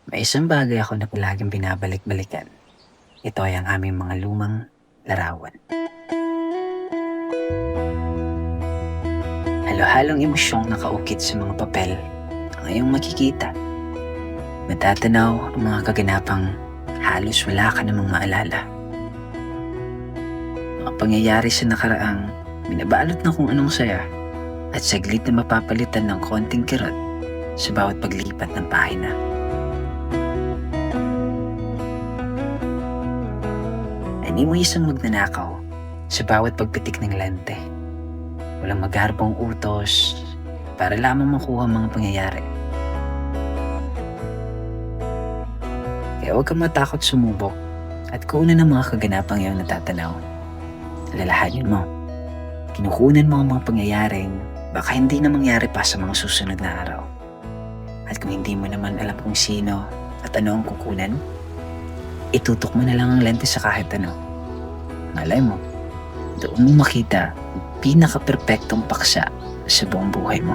May isang bagay ako na palaging binabalik-balikan. Ito ay ang aming mga lumang larawan. Halo-halong emosyong nakaukit sa mga papel ang iyong makikita. Matatanaw ang mga kaganapang halos wala ka namang maalala. Mga pangyayari sa nakaraang binabalot na kung anong saya at saglit na mapapalitan ng konting kirot sa bawat paglipat ng pahina. Animoy isang magnanakaw sa bawat pagpitik ng lente. Walang magharbong utos para lamang makuha ang mga pangyayari. Kaya huwag kang matakot sumubok at kunan ng mga kaganapang iyong natatanaw. Lalahanin mo. Kinukunan mo ang mga pangyayaring baka hindi na mangyari pa sa mga susunod na araw. At kung hindi mo naman alam kung sino at ano ang kukunan, itutok mo na lang ang lente sa kahit ano. Malay mo, doon mo makita ang pinaka-perpektong paksa sa buong buhay mo.